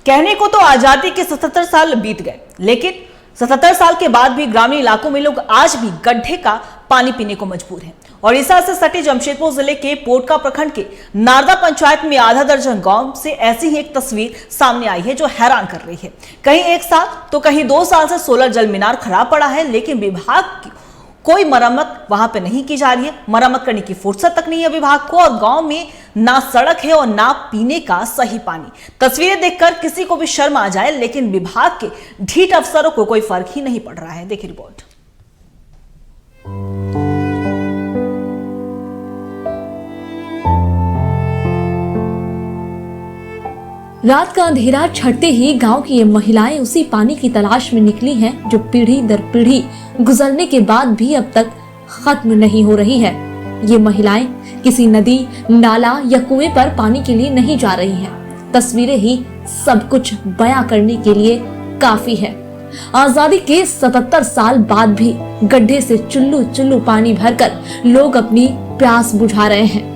कहने को तो आजादी के 77 साल बीत गए, लेकिन 77 साल के बाद भी ग्रामीण इलाकों में लोग आज भी गड्ढे का पानी पीने को मजबूर हैं। ओडिशा से सटे जमशेदपुर जिले के पोटका प्रखंड के नारदा पंचायत में आधा दर्जन गांव से ऐसी ही एक तस्वीर सामने आई है जो हैरान कर रही है। कहीं 1 साल तो कहीं 2 साल से सोलर जल मीनार खराब पड़ा है, लेकिन विभाग की कोई मरम्मत वहां पे नहीं की जा रही है। मरम्मत करने की फुर्सत तक नहीं है विभाग को, और गांव में ना सड़क है और ना पीने का सही पानी। तस्वीरें देखकर किसी को भी शर्म आ जाए, लेकिन विभाग के ढीठ अफसरों को कोई फर्क ही नहीं पड़ रहा है। देखिए रिपोर्ट। रात का अंधेरा छटते ही गांव की ये महिलाएं उसी पानी की तलाश में निकली हैं जो पीढ़ी दर पीढ़ी गुजरने के बाद भी अब तक खत्म नहीं हो रही है। ये महिलाएं किसी नदी, नाला या कुएं पर पानी के लिए नहीं जा रही हैं। तस्वीरें ही सब कुछ बयां करने के लिए काफी है। आजादी के 77 साल बाद भी गड्ढे से चुल्लू चुल्लू पानी भरकर लोग अपनी प्यास बुझा रहे हैं।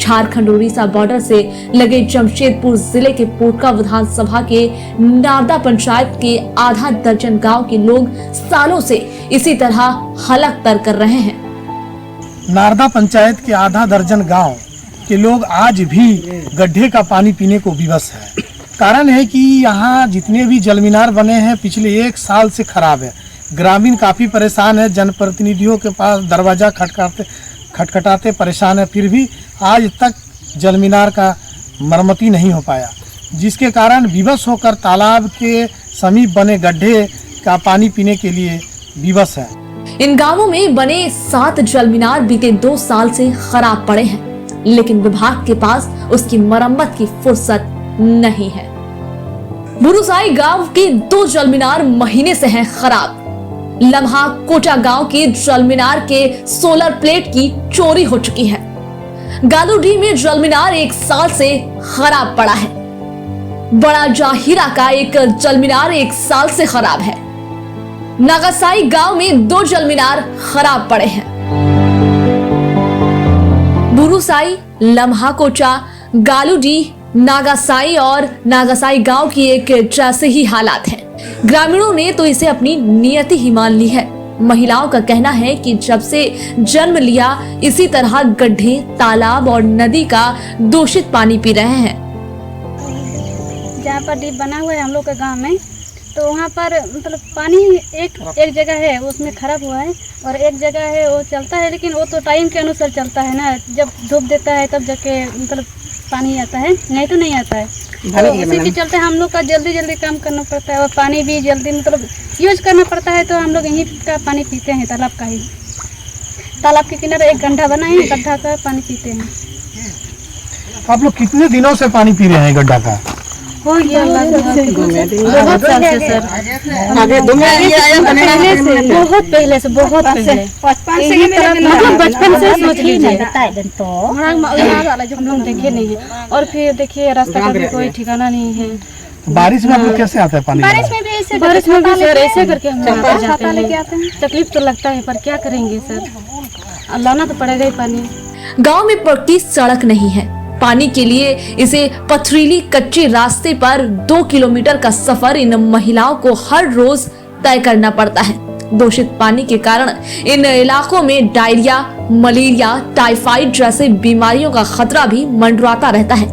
झारखंड उड़ीसा बॉर्डर से लगे जमशेदपुर जिले के पोटका विधानसभा के नारदा पंचायत के आधा दर्जन गांव के लोग सालों से इसी तरह हलक तर कर रहे हैं। नारदा पंचायत के आधा दर्जन गांव के लोग आज भी गड्ढे का पानी पीने को विवश है। कारण है कि यहाँ जितने भी जलमीनार बने हैं पिछले 1 साल से खराब है। ग्रामीण काफी परेशान है, जनप्रतिनिधियों के पास दरवाजा खटखटाते परेशान है, फिर भी आज तक जलमीनार का मरम्मती नहीं हो पाया, जिसके कारण विवश होकर तालाब के समीप बने गड्ढे का पानी पीने के लिए विवश है। इन गांवों में बने 7 जलमीनार बीते 2 साल से खराब पड़े हैं, लेकिन विभाग के पास उसकी मरम्मत की फुर्सत नहीं है। बुरुसाई गांव के 2 जलमीनार महीने से हैं खराब। लम्हा कोटा गांव के जलमीनार के सोलर प्लेट की चोरी हो चुकी है। गालूडी में जलमीनार 1 साल से खराब पड़ा है। बड़ा जाहिरा का एक जलमीनार 1 साल से खराब है। नागासाई गांव में 2 जलमीनार खराब पड़े हैं। बुरुसाई, लम्हा कोचा, गालूडी, नागासाई और नागासाई गांव की एक जैसे ही हालात हैं। ग्रामीणों ने तो इसे अपनी नियति ही मान ली है। महिलाओं का कहना है कि जब से जन्म लिया इसी तरह गड्ढे, तालाब और नदी का दूषित पानी पी रहे हैं। जहाँ पर डीप बना हुआ है हम लोग के गांव में, तो वहाँ पर मतलब पानी एक जगह है उसमें खराब हुआ है, और एक जगह है वो चलता है, लेकिन वो तो टाइम के अनुसार चलता है ना। जब धूप देता है तब जाके मतलब पानी आता है, नहीं तो नहीं आता है। तो उसी के चलते हम लोग का जल्दी काम करना पड़ता है, और पानी भी जल्दी मतलब यूज करना पड़ता है। तो हम लोग यहीं का पानी पीते हैं, तालाब का ही। तालाब के किनारे एक गड्ढा बना है, गड्ढा का पानी पीते हैं। आप लोग कितने दिनों से पानी पी रहे हैं गड्ढा का? हो गया बहुत साल से सर। बहुत पहले से मतलब बचपन से सोच लीजिए, हम लोग देखे नहीं है। और फिर देखिए रास्ता का भी कोई ठिकाना नहीं है। बारिश में आप लोग कैसे आते हैं पानी? बारिश में भी ऐसे करके हम जाते हैं। तकलीफ तो लगता है, पर क्या करेंगे सर, लाना तो पड़ेगा ही पानी। गांव में पक्की सड़क नहीं है। पानी के लिए इसे पथरीली कच्चे रास्ते पर 2 किलोमीटर का सफर इन महिलाओं को हर रोज तय करना पड़ता है। दूषित पानी के कारण इन इलाकों में डायरिया, मलेरिया, टाइफाइड जैसे बीमारियों का खतरा भी मंडराता रहता है।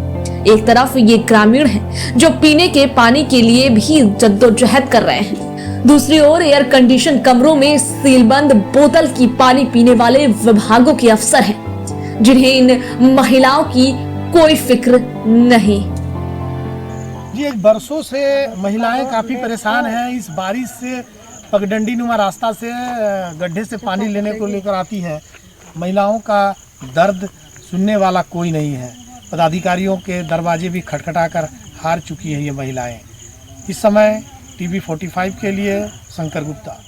एक तरफ ये ग्रामीण हैं जो पीने के पानी के लिए भी जद्दोजहद कर रहे हैं, दूसरी ओर एयर कंडीशन कमरों में सीलबंद बोतल की पानी पीने वाले विभागों के अफसर हैं, जिन्हें इन महिलाओं की कोई फिक्र नहीं। ये बरसों से महिलाएं काफी परेशान हैं। इस बारिश से पगडंडी नुमा रास्ता से गड्ढे से पानी लेने को लेकर आती है। महिलाओं का दर्द सुनने वाला कोई नहीं है। पदाधिकारियों के दरवाजे भी खटखटाकर हार चुकी है ये महिलाएं। इस समय टीवी 45 के लिए शंकर गुप्ता।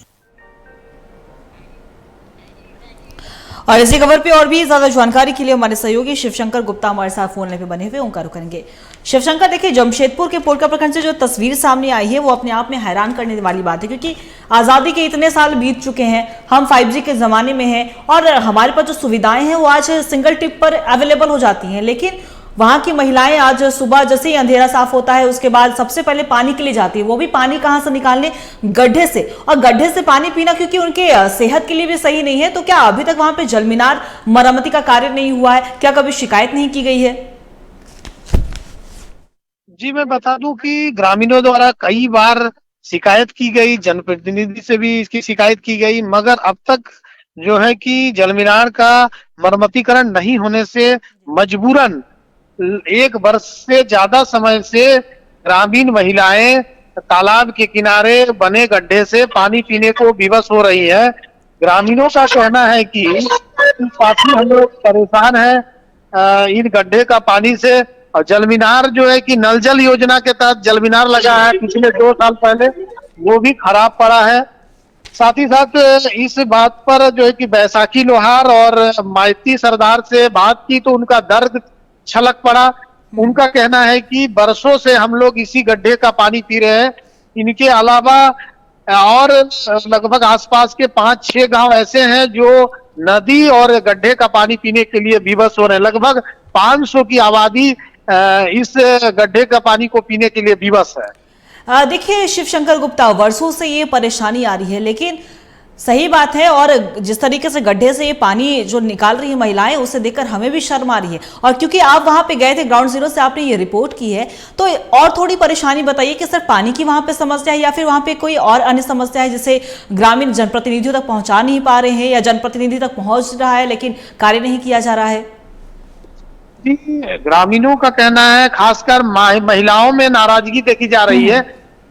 और इसी खबर पे और भी ज्यादा जानकारी के लिए हमारे सहयोगी शिवशंकर गुप्ता हमारे साथ फोन लाइन पे बने हुए, उनका रुख करेंगे। शिवशंकर, देखिए जमशेदपुर के पोटका प्रखंड से जो तस्वीर सामने आई है वो अपने आप में हैरान करने वाली बात है, क्योंकि आजादी के इतने साल बीत चुके हैं, हम 5G के जमाने में हैं और हमारे पास जो सुविधाएं हैं वो आज सिंगल टिप पर अवेलेबल हो जाती हैं, लेकिन वहां की महिलाएं आज सुबह जैसे ही अंधेरा साफ होता है उसके बाद सबसे पहले पानी के लिए जाती है, वो भी पानी कहां से निकालने, गड्ढे से। और गड्ढे से पानी पीना क्योंकि उनके सेहत के लिए भी सही नहीं है। तो क्या अभी तक वहां पे जलमीनार मरम्मती का कार्य नहीं हुआ है? क्या कभी शिकायत नहीं की गई है? जी, मैं बता दूं कि ग्रामीणों द्वारा कई बार शिकायत की गई, जनप्रतिनिधि से भी इसकी शिकायत की गई, मगर अब तक जो है कि जलमीनार का मरम्मतीकरण नहीं होने से मजबूरन 1 वर्ष से ज्यादा समय से ग्रामीण महिलाएं तालाब के किनारे बने गड्ढे से पानी पीने को विवश हो रही है। ग्रामीणों का कहना है कि काफी हम लोग परेशान हैं इन गड्ढे का पानी से। और जलमीनार जो है कि नल जल योजना के तहत जलमीनार लगा है पिछले 2 साल पहले, वो भी खराब पड़ा है। साथ ही साथ इस बात पर जो है कि बैसाखी लोहार और माइती सरदार से बात की तो उनका दर्द छलक पड़ा। उनका कहना है कि बरसों से हम लोग इसी गड्ढे का पानी पी रहे हैं। इनके अलावा और लगभग आसपास के 5-6 गांव ऐसे हैं जो नदी और गड्ढे का पानी पीने के लिए विवश हो रहे हैं। लगभग 500 की आबादी इस गड्ढे का पानी को पीने के लिए विवश है। देखिए शिवशंकर गुप्ता, वर्षों से ये परेशानी आ रही है, लेकिन सही बात है। और जिस तरीके से गड्ढे से ये पानी जो निकाल रही है महिलाएं, उसे देखकर हमें भी शर्म आ रही है। और क्योंकि आप वहां पे गए थे, ग्राउंड जीरो से आपने ये रिपोर्ट की है, तो और थोड़ी परेशानी बताइए कि सिर्फ पानी की वहां पे समस्या है या फिर वहां पे कोई और अन्य समस्या है जिसे ग्रामीण जनप्रतिनिधियों तक पहुंचा नहीं पा रहे हैं, या जनप्रतिनिधि तक पहुंच रहा है लेकिन कार्य नहीं किया जा रहा है? ग्रामीणों का कहना है, खासकर महिलाओं में नाराजगी देखी जा रही है।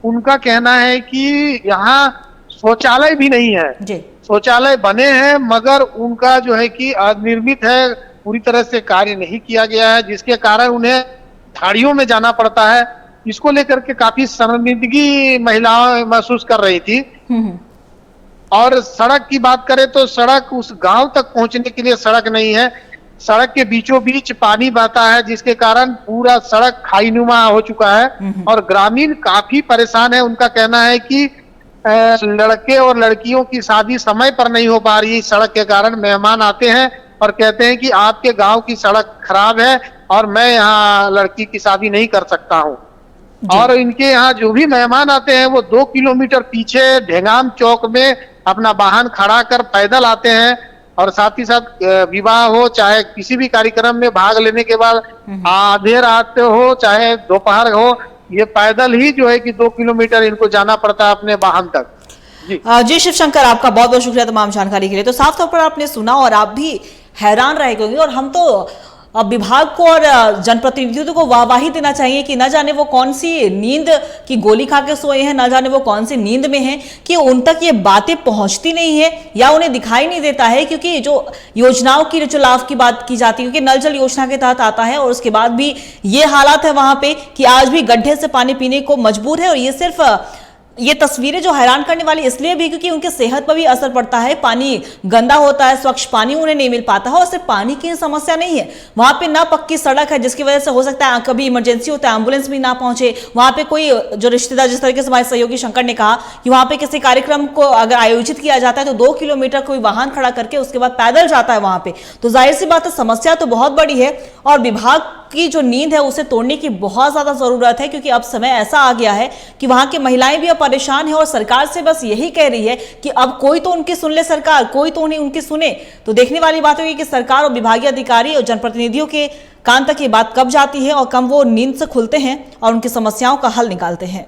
उनका कहना है कि यहाँ शौचालय भी नहीं है जी। शौचालय बने हैं मगर उनका जो है कि अनिर्मित है, पूरी तरह से कार्य नहीं किया गया है, जिसके कारण उन्हें झाड़ियों में जाना पड़ता है। इसको लेकर के काफी शर्मिंदगी महिलाएं महसूस कर रही थी। और सड़क की बात करें तो सड़क उस गांव तक पहुंचने के लिए सड़क नहीं है। सड़क के बीचों बीच पानी बहता है, जिसके कारण पूरा सड़क खाईनुमा हो चुका है और ग्रामीण काफी परेशान है। उनका कहना है कि लड़के और लड़कियों की शादी समय पर नहीं हो पा रही सड़क के कारण। मेहमान आते हैं और कहते हैं कि आपके गांव की सड़क खराब है और मैं यहाँ लड़की की शादी नहीं कर सकता हूँ। और इनके यहाँ जो भी मेहमान आते हैं वो 2 किलोमीटर पीछे ढेंगाम चौक में अपना वाहन खड़ा कर पैदल आते हैं। और साथ ही साथ विवाह हो चाहे किसी भी कार्यक्रम में भाग लेने के बाद आधे रात हो चाहे दोपहर हो, ये पैदल ही जो है कि 2 किलोमीटर इनको जाना पड़ता है अपने वाहन तक। जी शिवशंकर, आपका बहुत बहुत शुक्रिया तमाम जानकारी के लिए। तो साफ तौर पर आपने सुना और आप भी हैरान रह गए और हम तो विभाग को और जनप्रतिनिधियों को वाहवाही देना चाहिए कि न जाने वो कौन सी नींद की गोली खा के सोए हैं, न जाने वो कौन सी नींद में हैं कि उन तक ये बातें पहुंचती नहीं है या उन्हें दिखाई नहीं देता है। क्योंकि जो योजनाओं की जो लाभ की बात की जाती है, क्योंकि नल जल योजना के तहत आता है और उसके बाद भी ये हालात है वहां पे कि आज भी गड्ढे से पानी पीने को मजबूर है। और ये सिर्फ ये तस्वीरें जो हैरान करने वाली इसलिए भी क्योंकि उनके सेहत पर भी असर पड़ता है। पानी गंदा होता है, स्वच्छ पानी उन्हें नहीं मिल पाता है। और सिर्फ पानी की समस्या नहीं है, वहां पे ना पक्की सड़क है जिसकी वजह से हो सकता है कभी इमरजेंसी होता है एम्बुलेंस भी ना पहुंचे। वहां पे कोई जो रिश्तेदार, जिस तरीके से हमारे सहयोगी शंकर ने कहा कि वहां पे किसी कार्यक्रम को अगर आयोजित किया जाता है तो 2 किलोमीटर कोई वाहन खड़ा करके उसके बाद पैदल जाता है वहां पे। तो जाहिर सी बात है समस्या तो बहुत बड़ी है और विभाग की जो नींद है उसे तोड़ने की बहुत ज्यादा जरूरत है। क्योंकि अब समय ऐसा आ गया है कि वहां की महिलाएं भी अब परेशान है और सरकार से बस यही कह रही है कि अब कोई तो उनकी सुन ले सरकार, कोई तो उन्हें उनकी सुने। तो देखने वाली बात होगी कि सरकार और विभागीय अधिकारी और जनप्रतिनिधियों के कान तक ये बात कब जाती है और कब वो नींद से खुलते हैं और उनकी समस्याओं का हल निकालते हैं।